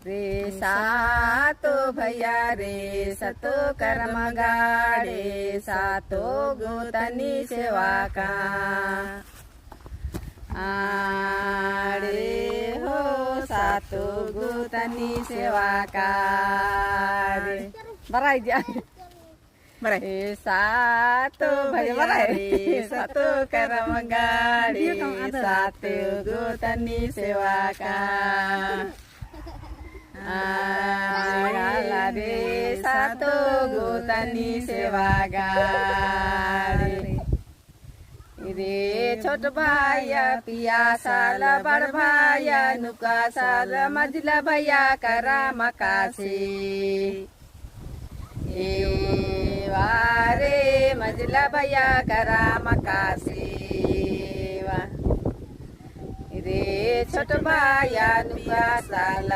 रे सातो भैया रे सतो कर्म गाडे सातो गोतनी सेवा का आडे हो सातो गोतनी सेवा का रे बराई द्या बराई सातो भैया रे सतो कर्म गाडे सातो गोतनी सेवा का रे सातो गोतनी सेवा गाडे रे छोट भाइया पिया साल बड़ भाइया नुका साल मझला भैया करा मकासे ए वारे मझला भैया करा मकासे रे छोट भाइया नुका साल